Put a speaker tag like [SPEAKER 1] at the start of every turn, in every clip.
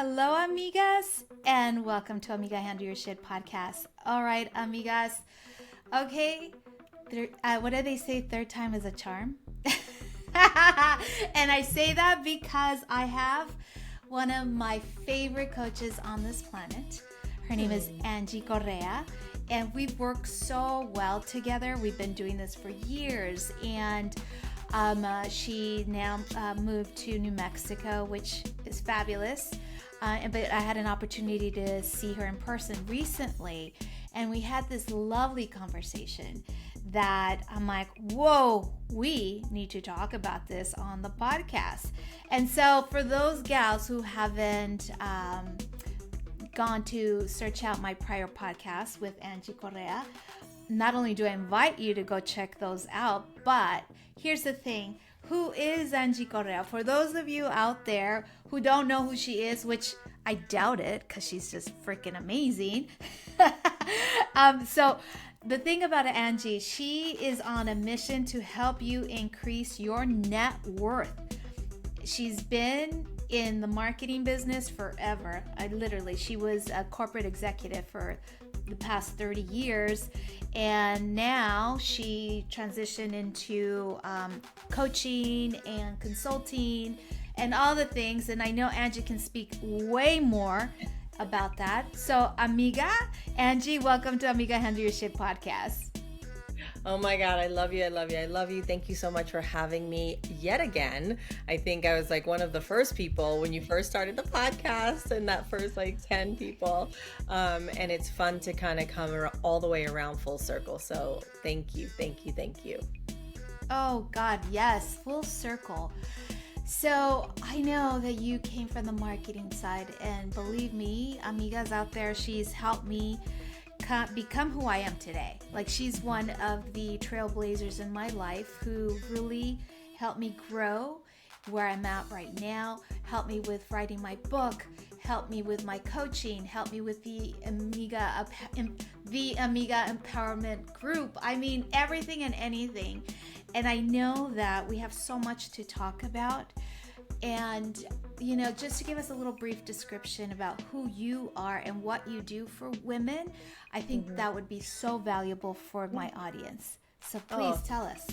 [SPEAKER 1] hello, amigas, and welcome to Amiga Handle Your Shit podcast. All right, amigas. Okay, what do they say? Third time is a charm. And I say that because I have one of my favorite coaches on this planet. Her name is Angie Correa, and we've worked so well together. We've been doing this for years, and she now moved to New Mexico, which is fabulous. But I had an opportunity to see her in person recently, and we had this lovely conversation that I'm like, whoa, we need to talk about this on the podcast. And so for those gals who haven't gone to search out my prior podcast with Angie Correa, not only do I invite you to go check those out, but here's the thing. Who is Angie Correa? For those of you out there who don't know who she is, which I doubt it because she's just freaking amazing. So the thing about Angie, she is on a mission to help you increase your net worth. She's been in the marketing business forever. She was a corporate executive for the past 30 years, and now she transitioned into coaching and consulting and all the things, and I know Angie can speak way more about that. So amiga Angie, welcome to Amiga Handle Your Shit podcast.
[SPEAKER 2] Oh my God, I love you. I love you. I love you. Thank you so much for having me yet again. I think I was like one of the first people when you first started the podcast, and that first like 10 people. And it's fun to kind of come all the way around full circle. So thank you. Thank you. Thank you.
[SPEAKER 1] Oh God, yes, full circle. So I know that you came from the marketing side, and believe me, amigas out there, she's helped me become who I am today. Like, she's one of the trailblazers in my life who really helped me grow where I'm at right now, helped me with writing my book, helped me with my coaching, helped me with the Amiga Empowerment Group. I mean, everything and anything. And I know that we have so much to talk about. And, you know, just to give us a little brief description about who you are and what you do for women, I think that would be so valuable for my audience. So please tell us.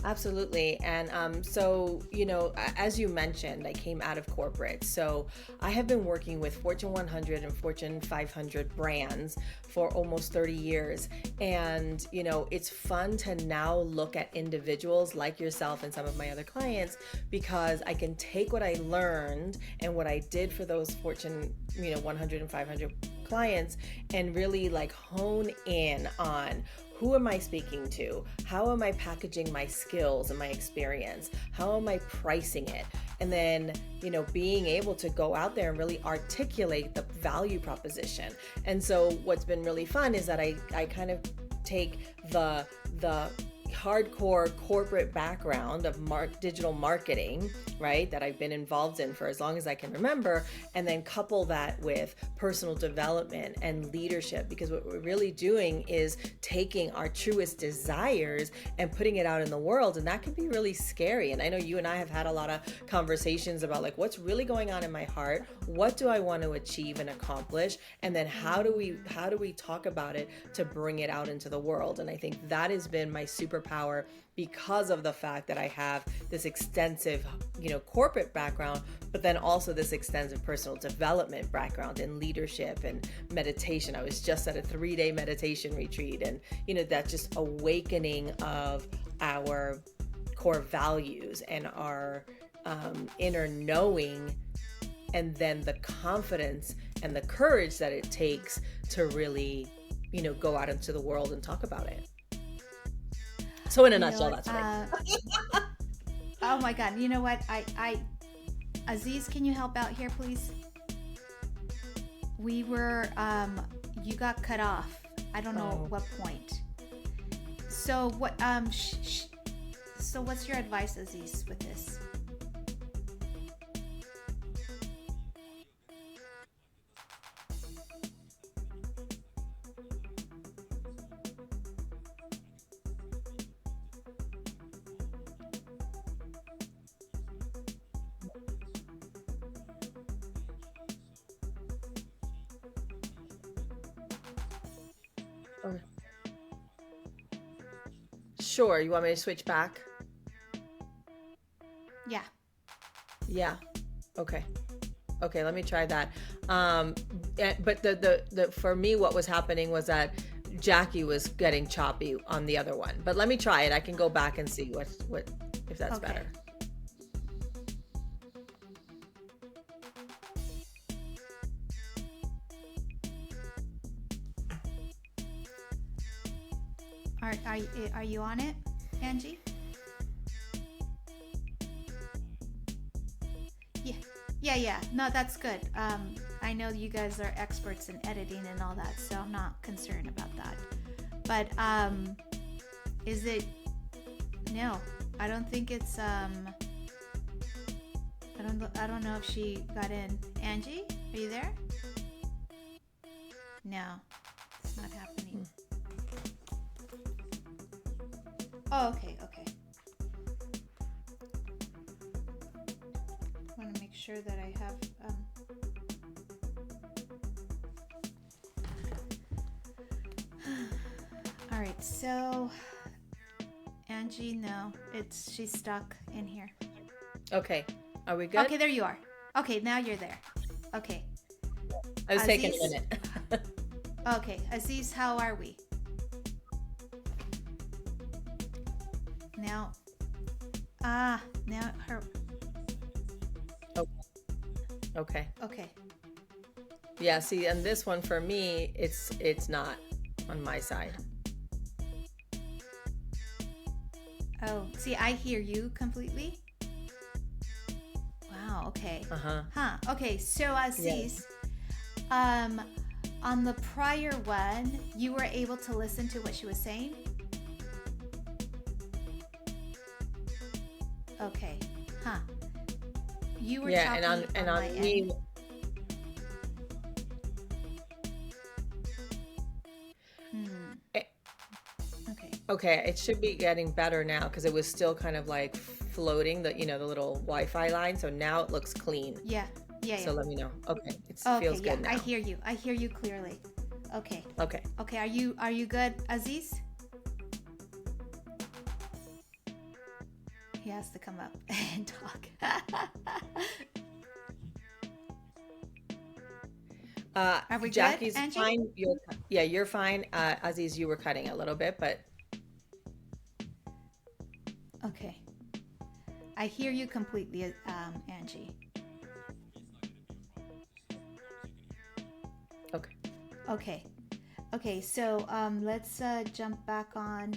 [SPEAKER 2] Absolutely. And so, you know, as you mentioned, I came out of corporate. So I have been working with Fortune 100 and Fortune 500 brands for almost 30 years. And, you know, it's fun to now look at individuals like yourself and some of my other clients, because I can take what I learned and what I did for those Fortune, 100 and 500 clients and really like hone in on who am I speaking to? How am I packaging my skills and my experience? How am I pricing it? And then, being able to go out there and really articulate the value proposition. And so what's been really fun is that I kind of take the hardcore corporate background of digital marketing, right, that I've been involved in for as long as I can remember, and then couple that with personal development and leadership, because what we're really doing is taking our truest desires and putting it out in the world, and that can be really scary. And I know you and I have had a lot of conversations about like what's really going on in my heart, what do I want to achieve and accomplish, and then how do we talk about it to bring it out into the world. And I think that has been my superpower, because of the fact that I have this extensive, corporate background, but then also this extensive personal development background in leadership and meditation. I was just at a 3-day meditation retreat, and, that just awakening of our core values and our inner knowing, and then the confidence and the courage that it takes to really, go out into the world and talk about it. So in a nutshell, that's right.
[SPEAKER 1] Oh my God. You know what? Aziz, can you help out here, please? We were, you got cut off. I don't know what point. So what, so what's your advice, Aziz, with this?
[SPEAKER 2] sure. You want me to switch back?
[SPEAKER 1] Yeah.
[SPEAKER 2] Yeah. Okay. Okay, let me try that. But the for me, what was happening was that Jackie was getting choppy on the other one. But let me try it. I can go back and see what if that's
[SPEAKER 1] Okay.
[SPEAKER 2] better.
[SPEAKER 1] Are you on it, Angie? Yeah. No, that's good. I know you guys are experts in editing and all that, so I'm not concerned about that. But is it? No, I don't think it's. I don't know if she got in. Angie, are you there? No, it's not happening. Oh, okay. I want to make sure that I have. All right, so Angie, no, she's stuck in here.
[SPEAKER 2] Okay, are we good?
[SPEAKER 1] Okay, there you are. Okay, now you're there. Okay.
[SPEAKER 2] I was taking a minute.
[SPEAKER 1] Okay, Aziz, how are we? Now her.
[SPEAKER 2] Okay.
[SPEAKER 1] Okay.
[SPEAKER 2] Yeah, see, and this one for me, it's not on my side.
[SPEAKER 1] Oh, see, I hear you completely. Wow, okay.
[SPEAKER 2] Uh-huh.
[SPEAKER 1] Okay, so Aziz, on the prior one, you were able to listen to what she was saying? Okay. You were talking on my end.
[SPEAKER 2] Okay, it should be getting better now because it was still kind of like floating the little Wi-Fi line. So now it looks clean.
[SPEAKER 1] Yeah.
[SPEAKER 2] So let me know. Okay, it feels
[SPEAKER 1] yeah,
[SPEAKER 2] good now.
[SPEAKER 1] I hear you clearly. Okay.
[SPEAKER 2] Okay.
[SPEAKER 1] Okay, are you good, Aziz? He has to come up and talk. Are we
[SPEAKER 2] Jackie's
[SPEAKER 1] good, Angie?
[SPEAKER 2] fine. You're fine. Aziz, you were cutting a little bit, but
[SPEAKER 1] okay. I hear you completely, Angie.
[SPEAKER 2] Okay.
[SPEAKER 1] Okay. So let's jump back on.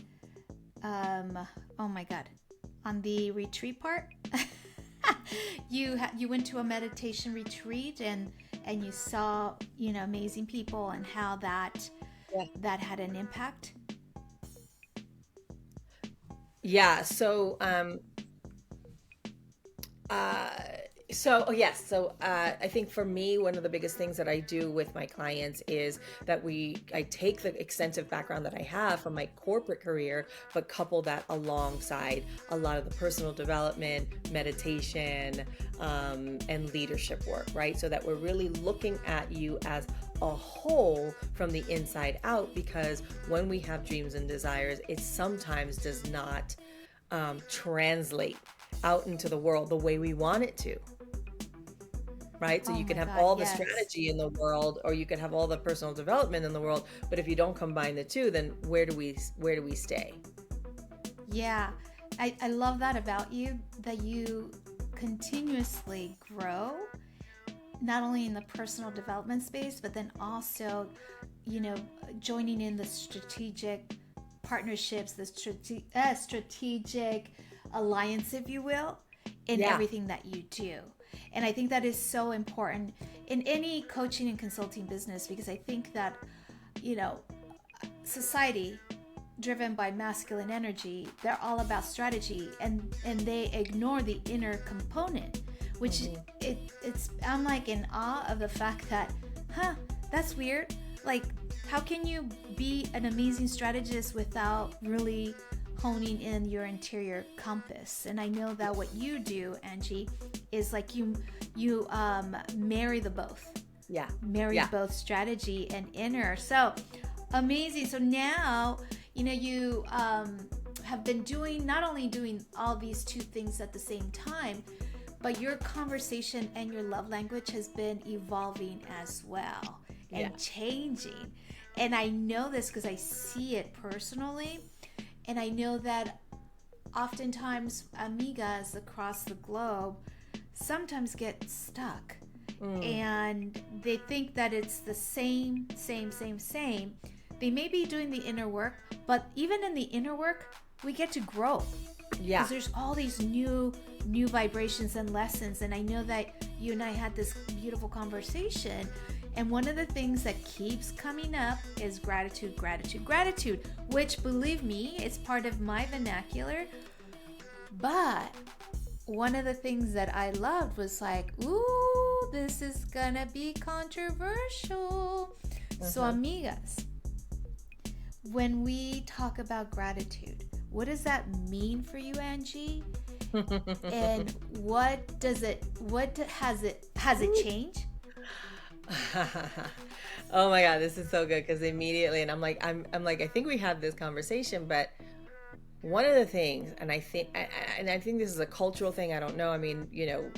[SPEAKER 1] Oh my God, on the retreat part. You went to a meditation retreat and you saw amazing people and how that had an impact.
[SPEAKER 2] Yeah. So I think for me, one of the biggest things that I do with my clients is that I take the extensive background that I have from my corporate career, but couple that alongside a lot of the personal development, meditation, and leadership work, right? So that we're really looking at you as a whole from the inside out, because when we have dreams and desires, it sometimes does not translate out into the world the way we want it to. Right? So you can have all the strategy in the world, or you can have all the personal development in the world, but if you don't combine the two, then where do we stay?
[SPEAKER 1] Yeah. I love that about you, that you continuously grow, not only in the personal development space, but then also, joining in the strategic partnerships, the strategic alliance, if you will, in everything that you do. And I think that is so important in any coaching and consulting business, because I think that, society driven by masculine energy, they're all about strategy, and they ignore the inner component, which I'm like in awe of the fact that, that's weird. Like, how can you be an amazing strategist without really honing in your interior compass? And I know that what you do, Angie, is like you marry the both. Marry both strategy and inner. So amazing. So now you have been doing, not only doing all these two things at the same time, but your conversation and your love language has been evolving as well and changing. And I know this because I see it personally. And I know that oftentimes amigas across the globe sometimes get stuck. And they think that it's the same. They may be doing the inner work, but even in the inner work, we get to grow. Yeah. Because there's all these new vibrations and lessons. And I know that you and I had this beautiful conversation. And one of the things that keeps coming up is gratitude, which, believe me, is part of my vernacular. But one of the things that I loved was like, ooh, this is gonna be controversial. So, amigas, when we talk about gratitude, what does that mean for you, Angie? And has it changed?
[SPEAKER 2] Oh my God, this is so good, because immediately, and I'm like, I think we had this conversation, but one of the things, and I think this is a cultural thing. I don't know. I mean, you know,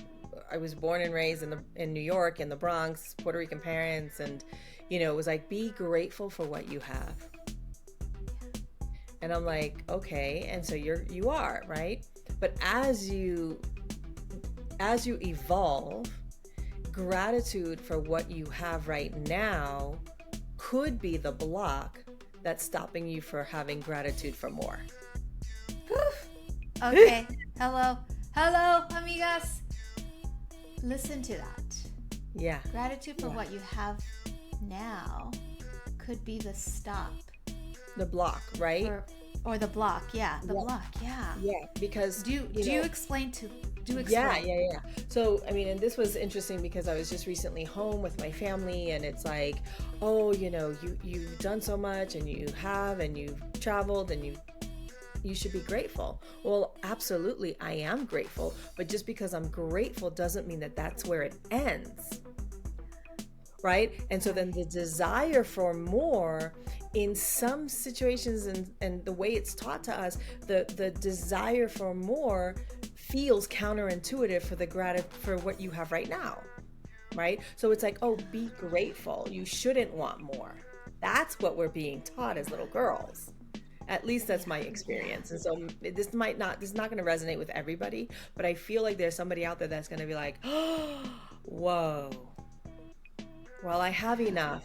[SPEAKER 2] I was born and raised in New York, in the Bronx, Puerto Rican parents, and you know, it was like, be grateful for what you have. And I'm like, okay, and so you are, right? But as you evolve, gratitude for what you have right now could be the block that's stopping you for having gratitude for more.
[SPEAKER 1] Okay. Hello, amigas. Listen to that.
[SPEAKER 2] Yeah.
[SPEAKER 1] Gratitude for what you have now could be the stop.
[SPEAKER 2] The block, right?
[SPEAKER 1] Or the block, yeah. The block, yeah.
[SPEAKER 2] Yeah, because
[SPEAKER 1] do you explain?
[SPEAKER 2] Yeah. So, I mean, and this was interesting because I was just recently home with my family, and it's like, oh, you know, you've done so much, and you have, and you've traveled, and you should be grateful. Well, absolutely, I am grateful, but just because I'm grateful doesn't mean that that's where it ends, right? And so then the desire for more, in some situations, and the way it's taught to us, the desire for more feels counterintuitive for what you have right now, right? So it's like, oh, be grateful. You shouldn't want more. That's what we're being taught as little girls. At least that's my experience. And so this is not going to resonate with everybody, but I feel like there's somebody out there that's going to be like, oh, whoa. Well, I have enough.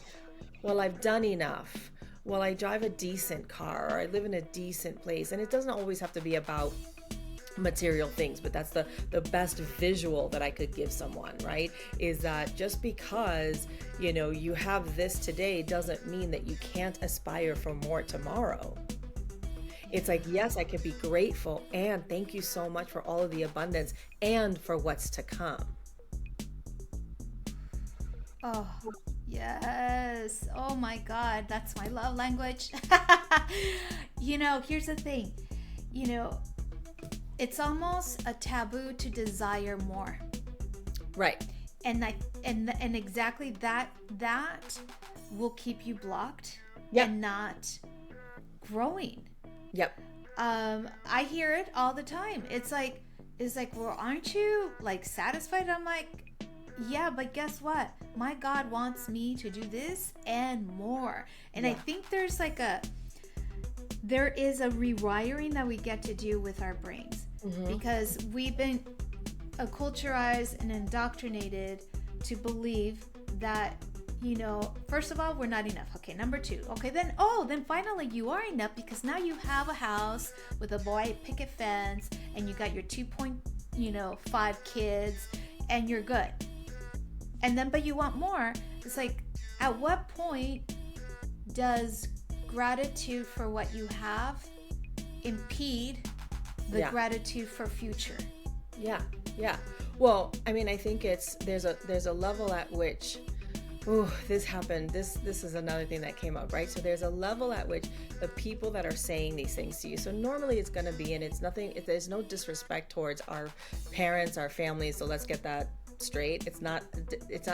[SPEAKER 2] Well, I've done enough. Well, I drive a decent car, or I live in a decent place. And it doesn't always have to be about material things, but that's the best visual that I could give someone, right? Is that just because, you know, you have this today doesn't mean that you can't aspire for more tomorrow. It's like, yes, I can be grateful, and thank you so much for all of the abundance and for what's to come.
[SPEAKER 1] Oh, yes. Oh my God, that's my love language. You know, here's the thing. You know, it's almost a taboo to desire more. Right. And exactly that will keep you blocked and not growing. Yep. I hear it all the time. It's like, well, aren't you like satisfied? I'm like, yeah, but guess what? My God wants me to do this and more. And I think there is a rewiring that we get to do with our brains, because we've been acculturized and indoctrinated to believe that, you know, first of all, we're not enough. Okay, number two. Okay, then finally you are enough, because now you have a house with a white picket fence, and you got your 2.5 kids, and you're good. And then, but you want more. It's like, at what point does gratitude for what you have impede the gratitude for future?
[SPEAKER 2] Yeah. Well, I mean, I think there's a level at which, this happened. This is another thing that came up, right? So there's a level at which the people that are saying these things to you. So normally it's going to be, and it's nothing. There's no disrespect towards our parents, our families. So let's get that straight. It's not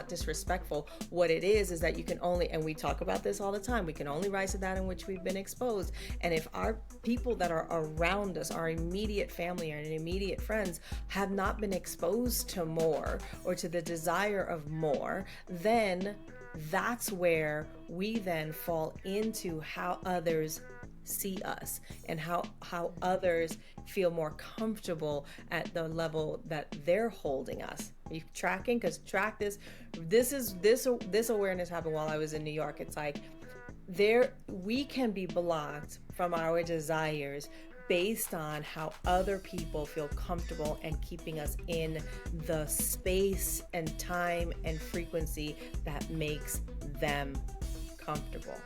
[SPEAKER 2] disrespectful. What it is that you can only, and we talk about this all the time, we can only rise to that in which we've been exposed. And if our people that are around us, our immediate family and immediate friends, have not been exposed to more or to the desire of more, then that's where we then fall into how others see us and how others feel more comfortable at the level that they're holding us. Are you tracking? Because track this awareness happened while I was in New York. It's like we can be blocked from our desires based on how other people feel comfortable and keeping us in the space and time and frequency that makes them comfortable.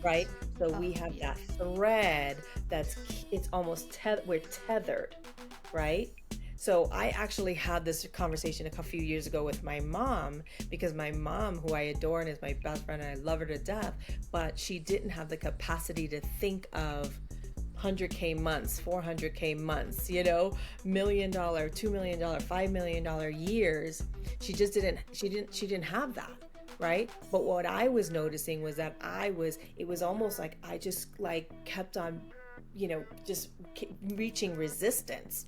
[SPEAKER 2] Right? So we have that thread it's almost we're tethered, right? So I actually had this conversation a few years ago with my mom, because my mom, who I adore and is my best friend and I love her to death, but she didn't have the capacity to think of 100K months, 400K months, $1 million, $2 million, $5 million years. She didn't have that. Right? But what I was noticing was that it was almost like I just kept on, just reaching resistance.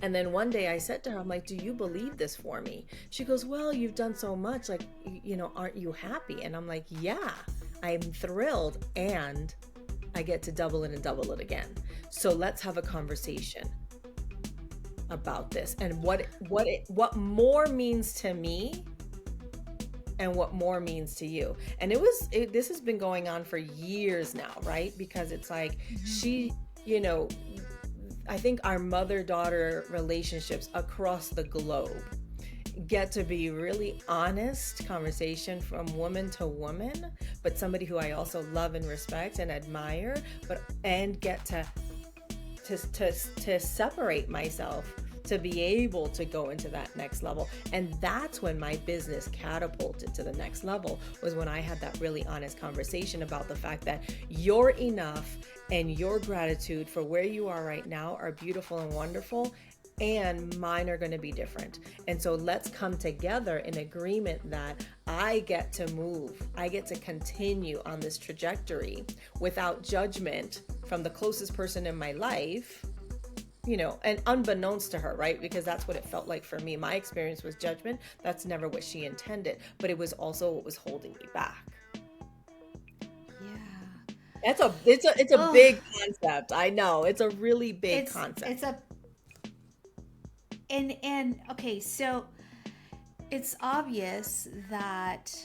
[SPEAKER 2] And then one day I said to her, I'm like, do you believe this for me? She goes, well, you've done so much, aren't you happy? And I'm like, yeah, I'm thrilled. And I get to double it and double it again. So let's have a conversation about this and what more means to me and what more means to you. And this has been going on for years now, right? Because it's like she, I think our mother-daughter relationships across the globe get to be really honest conversation from woman to woman, but somebody who I also love and respect and admire, and get to separate myself to be able to go into that next level. And that's when my business catapulted to the next level, was when I had that really honest conversation about the fact that you're enough and your gratitude for where you are right now are beautiful and wonderful, and mine are going to be different. And so let's come together in agreement that I get to move, I get to continue on this trajectory without judgment from the closest person in my life, and unbeknownst to her, right? Because that's what it felt like for me. My experience was judgment. That's never what she intended, but it was also what was holding me back.
[SPEAKER 1] Yeah.
[SPEAKER 2] It's a big concept. I know. It's a really big concept.
[SPEAKER 1] Okay, so it's obvious that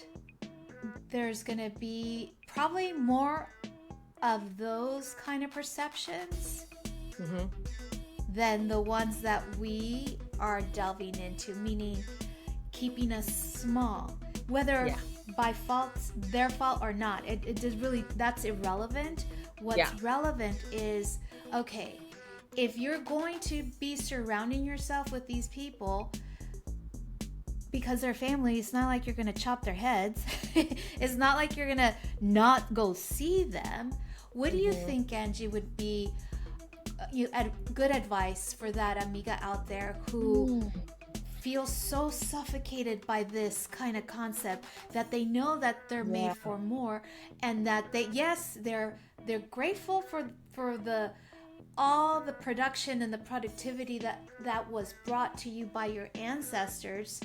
[SPEAKER 1] there's going to be probably more of those kind of perceptions than the ones that we are delving into, meaning keeping us small, whether by fault, their fault or not. It does really, that's irrelevant. What's relevant is, okay, if you're going to be surrounding yourself with these people because they're family, it's not like you're going to chop their heads. It's not like you're going to not go see them. What do you think, Angie, would be good advice for that amiga out there who feels so suffocated by this kind of concept that they know that they're made for more, and that they're grateful for all the production and the productivity that was brought to you by your ancestors,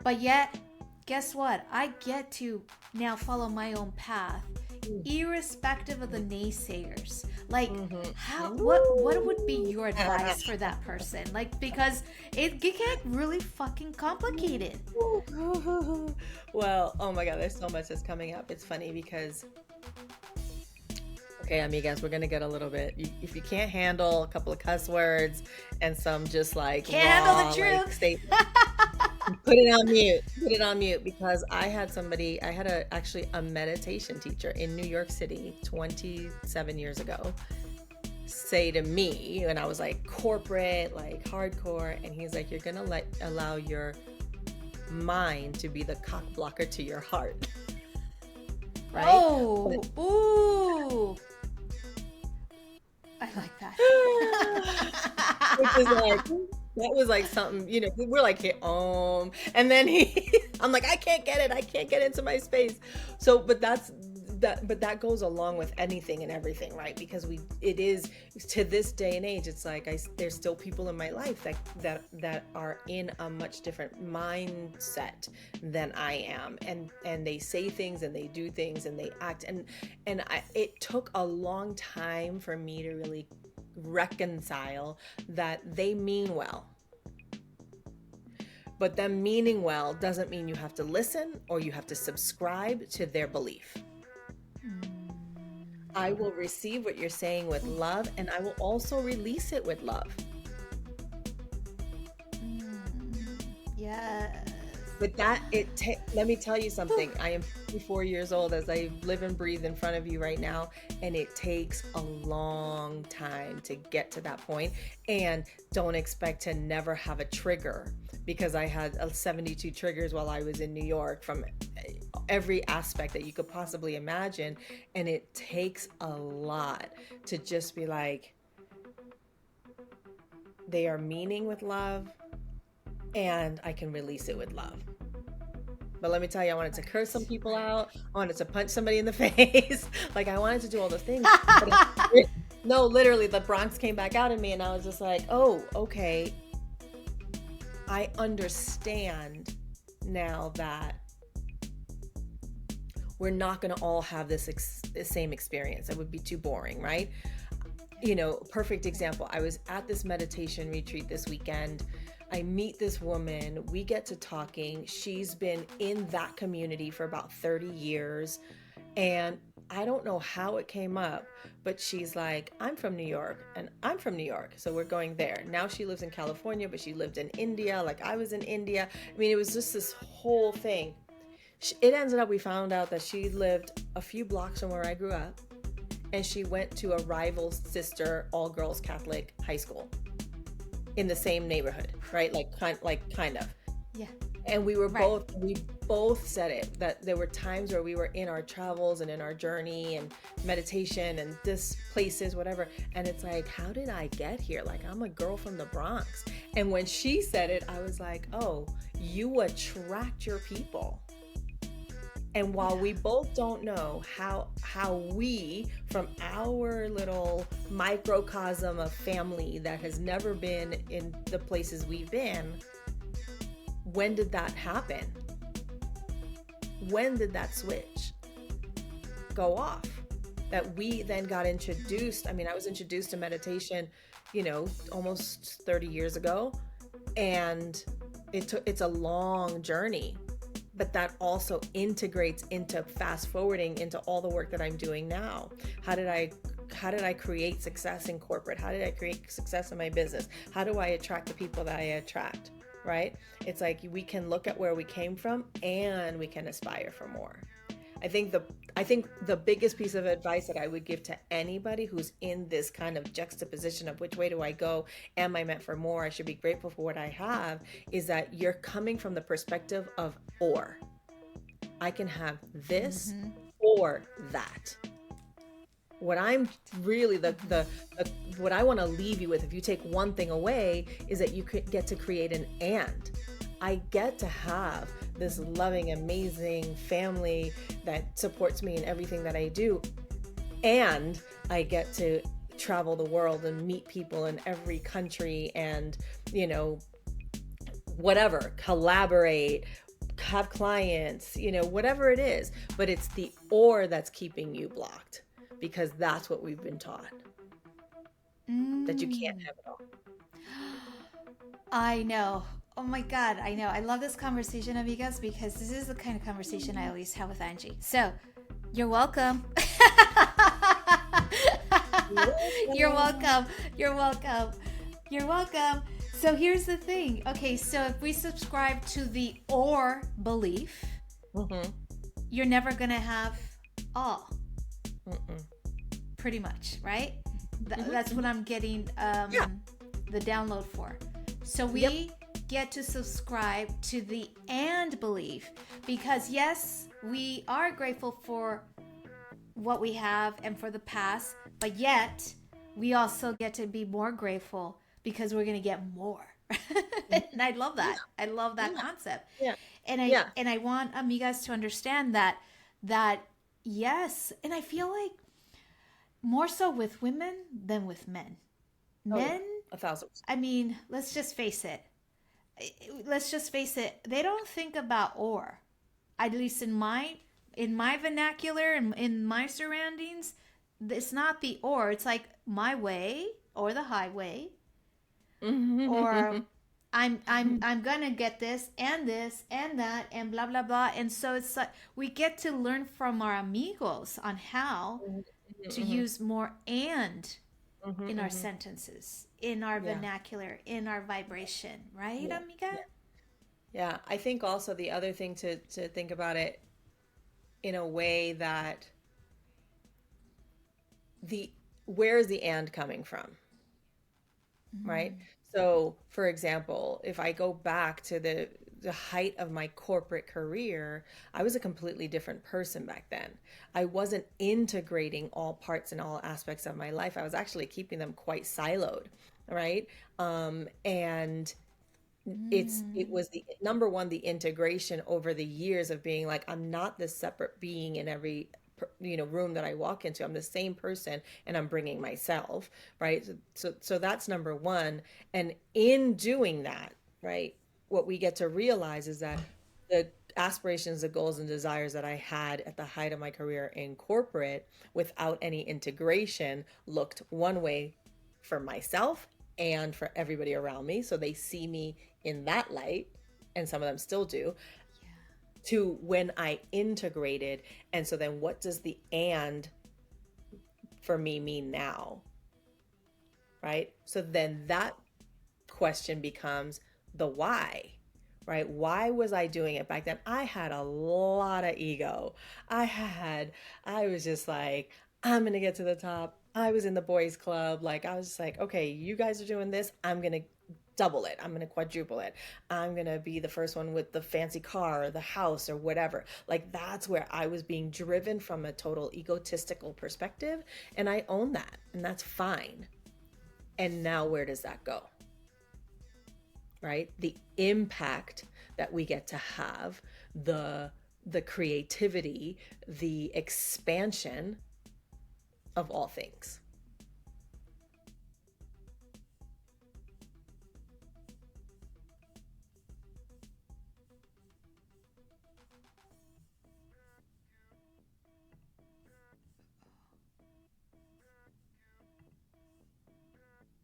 [SPEAKER 1] but yet guess what? I get to now follow my own path, irrespective of the naysayers. Like, what would be your advice for that person? Like, because it can get really fucking complicated.
[SPEAKER 2] Well, oh my God, there's so much that's coming up. It's funny because, okay, amigas, we're gonna get a little bit. If you can't handle a couple of cuss words and some just like
[SPEAKER 1] can't handle the truth,
[SPEAKER 2] put it on mute. Put it on mute, because I had actually a meditation teacher in New York City 27 years ago say to me, when I was like corporate, like hardcore, and he's like, you're gonna allow your mind to be the cock blocker to your heart. Right?
[SPEAKER 1] Oh, ooh. I like that.
[SPEAKER 2] That was like something, we're like, hey, and then I'm like, I can't get it. I can't get into my space. So, but that goes along with anything and everything, right? Because it is to this day and age, it's like there's still people in my life that are in a much different mindset than I am, and they say things and they do things and they act, and it took a long time for me to really reconcile that they mean well. But them meaning well doesn't mean you have to listen or you have to subscribe to their belief. I will receive what you're saying with love, and I will also release it with love.
[SPEAKER 1] Yes.
[SPEAKER 2] But let me tell you something. I am 54 years old as I live and breathe in front of you right now, and it takes a long time to get to that point. And don't expect to never have a trigger, because I had 72 triggers while I was in New York from every aspect that you could possibly imagine. And it takes a lot to just be like, they are meaning with love, and I can release it with love. But let me tell you, I wanted to curse some people out. I wanted to punch somebody in the face. Like, I wanted to do all those things. No, literally, the Bronx came back out in me, and I was just like, oh, okay. I understand now that we're not going to all have this same experience. It would be too boring, right? Perfect example. I was at this meditation retreat this weekend. I meet this woman, we get to talking. She's been in that community for about 30 years. And I don't know how it came up, but she's like, I'm from New York, and I'm from New York, so we're going there. Now she lives in California, but she lived in India, like I was in India. I mean, it was just this whole thing. It ended up, we found out that she lived a few blocks from where I grew up, and she went to a rival sister all-girls Catholic high school in the same neighborhood, right? Kind of.
[SPEAKER 1] Yeah.
[SPEAKER 2] And we both said it, that there were times where we were in our travels and in our journey and meditation and this places, whatever. And it's like, how did I get here? Like, I'm a girl from the Bronx. And when she said it, I was like, oh, you attract your people. And while we both don't know how we, from our little microcosm of family that has never been in the places we've been, when did that happen? When did that switch go off? That we then got introduced. I mean, I was introduced to meditation, almost 30 years ago. And it's a long journey. But that also integrates into fast forwarding into all the work that I'm doing now. How did I create success in corporate? How did I create success in my business? How do I attract the people that I attract, right? It's like we can look at where we came from and we can aspire for more. I think the biggest piece of advice that I would give to anybody who's in this kind of juxtaposition of which way do I go? Am I meant for more? I should be grateful for what I have, is that you're coming from the perspective of or. I can have this or that. What I'm really what I want to leave you with, if you take one thing away, is that you could get to create an and. I get to have this loving, amazing family that supports me in everything that I do. And I get to travel the world and meet people in every country and, whatever, collaborate, have clients, whatever it is. But it's the or that's keeping you blocked, because that's what we've been taught. That you can't have it all.
[SPEAKER 1] I know. Oh my God, I know. I love this conversation, amigas, because this is the kind of conversation I always have with Angie. So, you're welcome. You're welcome. You're welcome. You're welcome. So here's the thing. Okay, so if we subscribe to the or belief, you're never going to have all. Pretty much, right? That's what I'm getting the download for. So we get to subscribe to the and belief, because yes, we are grateful for what we have and for the past, but yet we also get to be more grateful because we're going to get more. And I love that. I love that
[SPEAKER 2] Yeah.
[SPEAKER 1] concept.
[SPEAKER 2] Yeah.
[SPEAKER 1] And I
[SPEAKER 2] Yeah.
[SPEAKER 1] and I want amigas to understand that yes, and I feel like more so with women than with men.
[SPEAKER 2] Oh yeah.
[SPEAKER 1] Men,
[SPEAKER 2] 1,000%.
[SPEAKER 1] I mean, let's just face it. Let's just face it. They don't think about or. At least in my vernacular and in my surroundings, it's not the or. It's like my way or the highway, or I'm gonna get this and that and blah blah blah. And so it's like we get to learn from our amigos on how to use more and in our sentences, in our
[SPEAKER 2] Yeah.
[SPEAKER 1] vernacular, in our vibration, right,
[SPEAKER 2] Yeah.
[SPEAKER 1] amiga?
[SPEAKER 2] Yeah. Yeah. I think also the other thing to think about it in a way that the where is the and coming from? Right? So, for example, if I go back to the height of my corporate career, I was a completely different person back then. I wasn't integrating all parts and all aspects of my life. I was actually keeping them quite siloed, right? And it was the number one, the integration over the years of being like, I'm not this separate being in every room that I walk into. I'm the same person and I'm bringing myself, right? So that's number one. And in doing that, right, what we get to realize is that the aspirations, the goals and desires that I had at the height of my career in corporate without any integration looked one way for myself and for everybody around me. So they see me in that light, and some of them still do, to when I integrated. And so then what does the and for me mean now? Right? So then that question becomes the why, right? Why was I doing it back then? I had a lot of ego. I was just like, I'm going to get to the top. I was in the boys club. Like, I was just like, okay, you guys are doing this. I'm going to double it. I'm going to quadruple it. I'm going to be the first one with the fancy car or the house or whatever. Like, that's where I was being driven from a total egotistical perspective. And I own that. And that's fine. And now where does that go? Right? The impact that we get to have, the creativity, the expansion of all things.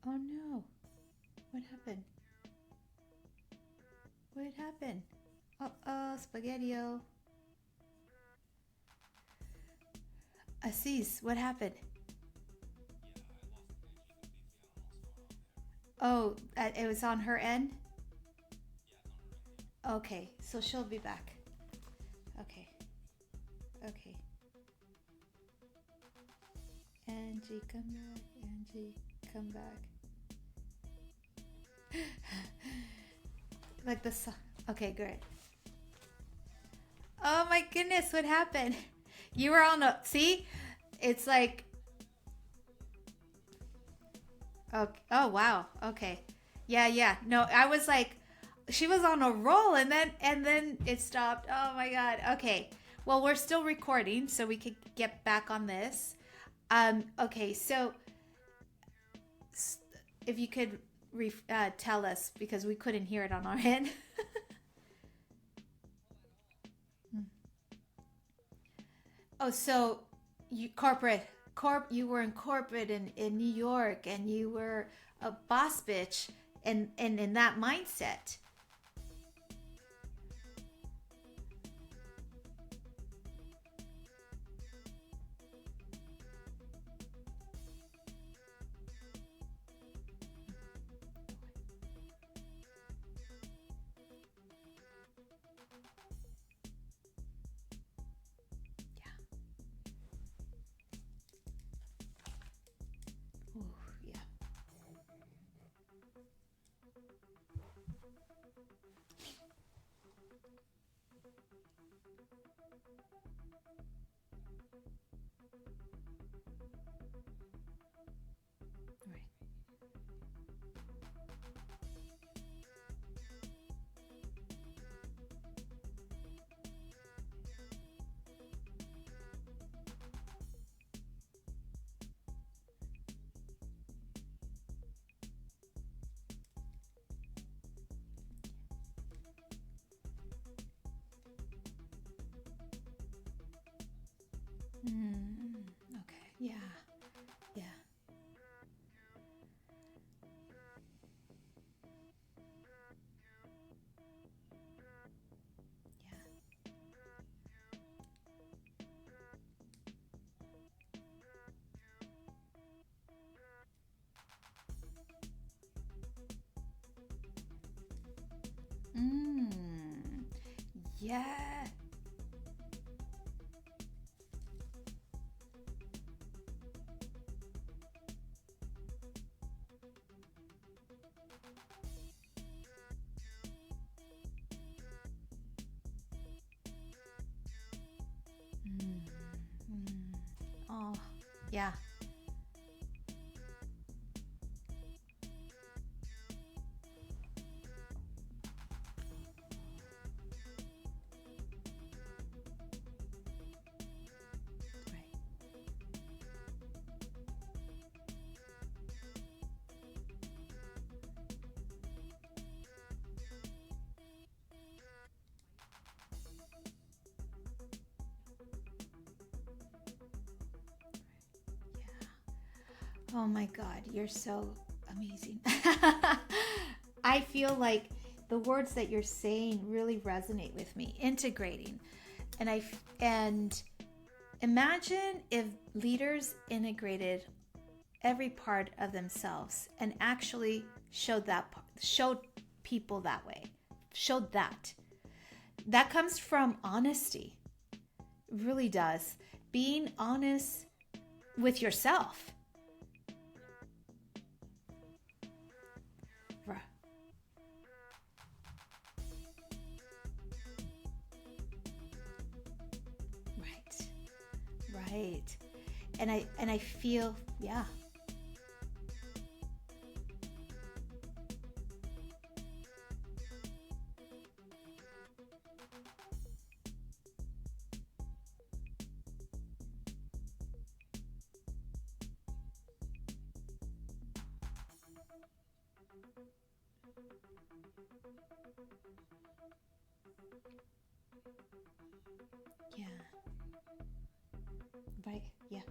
[SPEAKER 1] Oh no. What happened? What happened? Uh-oh, Spaghetti-O. Assis, what happened? Oh, it was on her end? Okay, so she'll be back. Okay. Okay. Angie, come back. Angie, come back. Like the song. Okay, great. Oh my goodness, what happened? You were on a. See? It's like. Okay. Oh, wow. Okay. Yeah, yeah. No, I was like. She was on a roll and then it stopped. Oh my god. Okay. Well, we're still recording, so we could get back on this. Okay, so if you could tell us, because we couldn't hear it on our end. Oh, so you you were in corporate in New York, and you were a boss bitch, and in that mindset. Ooh, yeah. Okay. Yeah. Yeah. Yeah. Yeah. Mm. Mm. Oh, yeah. Right. Oh my God, you're so amazing. I feel like the words that you're saying really resonate with me. Integrating, and imagine if leaders integrated every part of themselves and actually showed people that way. Showed that comes from honesty. It really does. Being honest with yourself. Right. Right. And I feel, yeah. Yeah. Right. Yeah.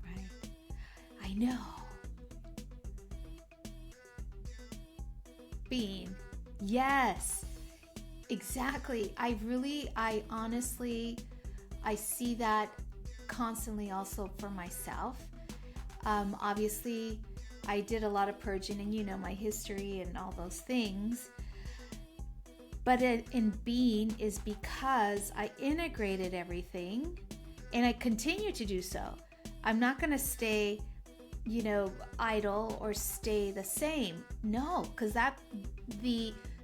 [SPEAKER 1] Right. I know. Being. Yes. Exactly. I honestly, I see that constantly also for myself. Obviously, I did a lot of purging, and my history and all those things. But in being is because I integrated everything, and I continue to do so. I'm not going to stay, idle or stay the same. No, because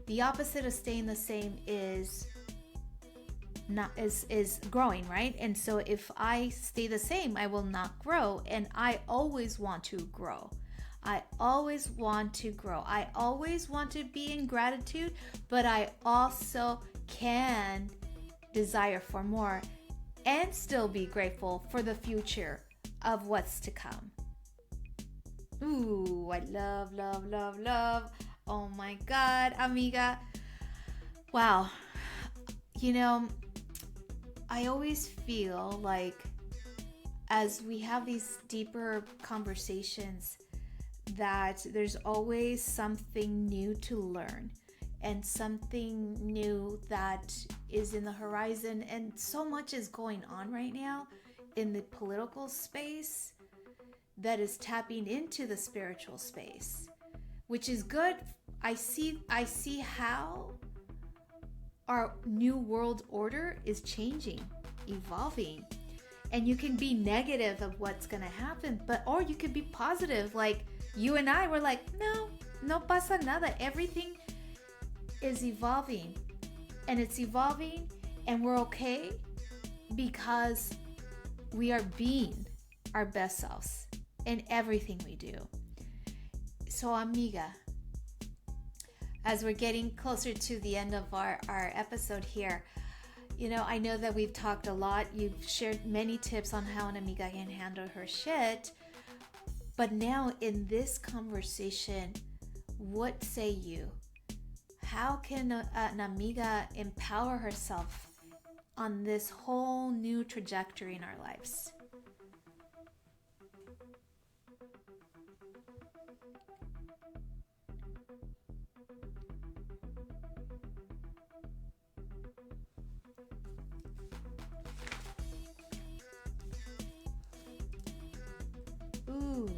[SPEAKER 1] the opposite of staying the same is not is growing, right? And so if I stay the same, I will not grow, and I always want to grow. I always want to grow. I always want to be in gratitude, but I also can desire for more and still be grateful for the future of what's to come. Ooh, I love, love, love, love. Oh my God, amiga. Wow. You know, I always feel like as we have these deeper conversations, that there's always something new to learn and something new that is in the horizon. And so much is going on right now in the political space that is tapping into the spiritual space, which is good. I see how our new world order is changing, evolving. And you can be negative of what's going to happen, or you can be positive. Like you and I were like, no pasa nada. Everything is evolving, and it's evolving, and we're okay because we are being our best selves in everything we do. So, amiga, as we're getting closer to the end of our episode here, I know that we've talked a lot. You've shared many tips on how an amiga can handle her shit. But now in this conversation, what say you? How can an amiga empower herself on this whole new trajectory in our lives? Ooh.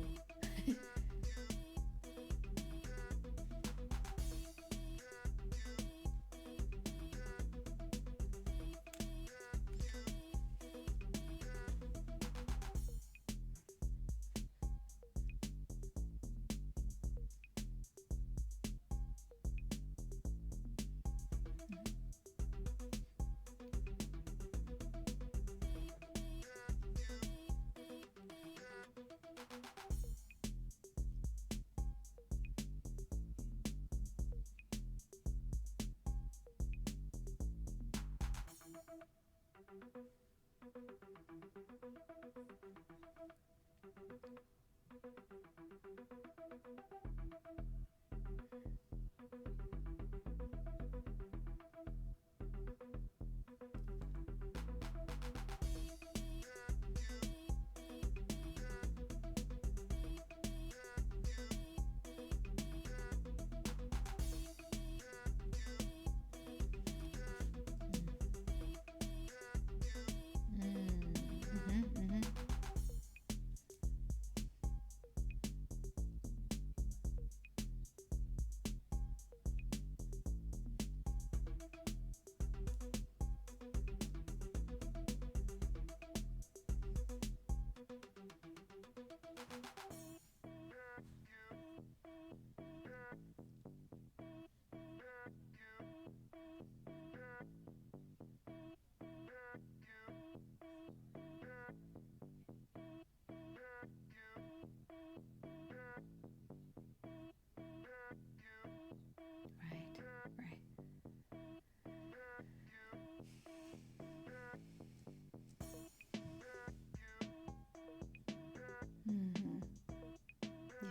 [SPEAKER 1] Mm-hmm. Yeah.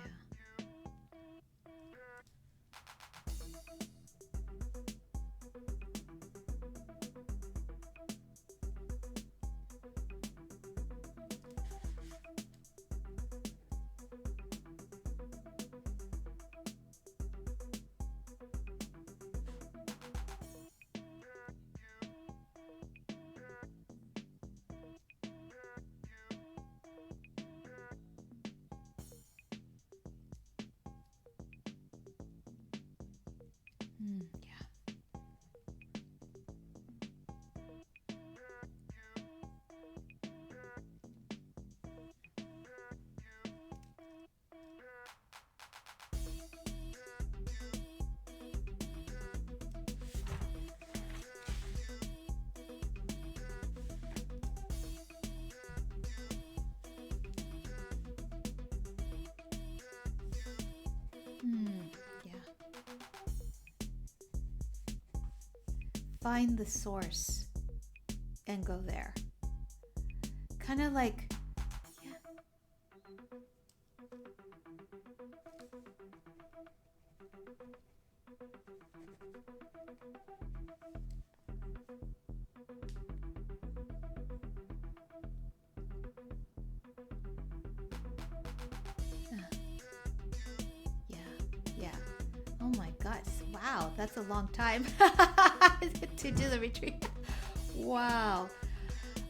[SPEAKER 1] Yeah. Yeah. Find the source and go there. Kind of like, yeah. Yeah, yeah. Oh my gosh. Wow, that's a long time to do the retreat. Wow.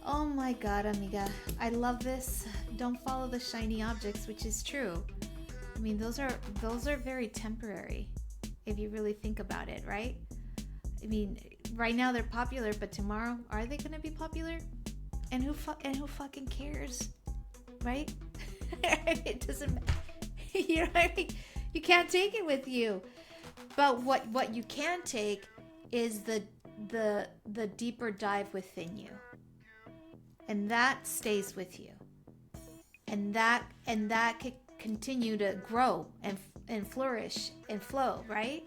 [SPEAKER 1] Oh my God, amiga. I love this. Don't follow the shiny objects, which is true. I mean, those are very temporary if you really think about it, right? I mean, right now they're popular, but tomorrow are they going to be popular? And who fucking cares? Right? It doesn't you know what I mean? You can't take it with you. But what you can take is the deeper dive within you. And that stays with you. And that could continue to grow and flourish and flow, right?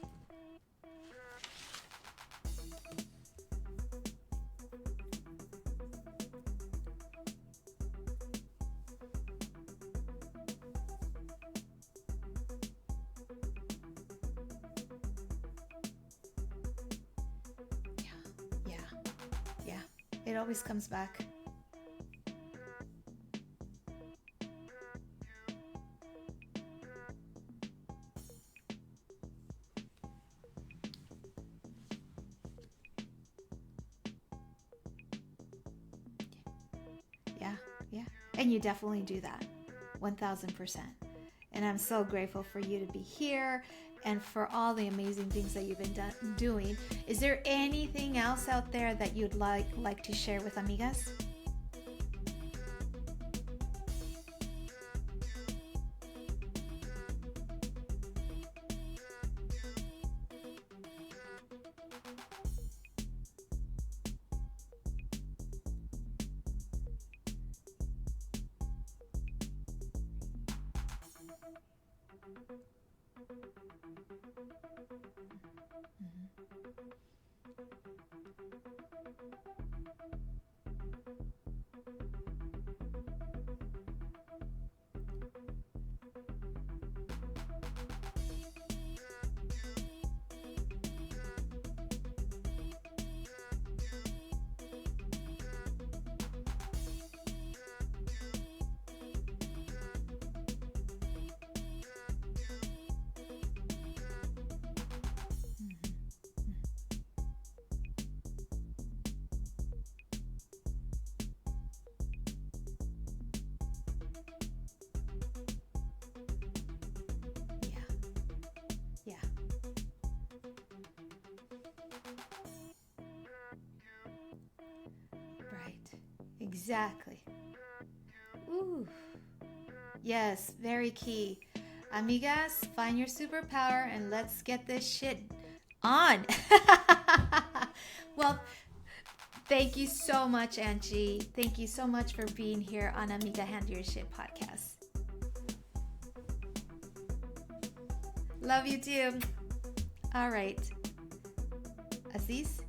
[SPEAKER 1] It always comes back. Yeah. And you definitely do that. 1000%. And I'm so grateful for you to be here and for all the amazing things that you've been doing. Is there anything else out there that you'd like to share with amigas? Yeah. Right. Exactly. Ooh. Yes, very key. Amigas, find your superpower and let's get this shit on. Well, thank you so much, Angie. Thank you so much for being here on Amiga Handle Your Shit podcast. Love you too. All right. Aziz?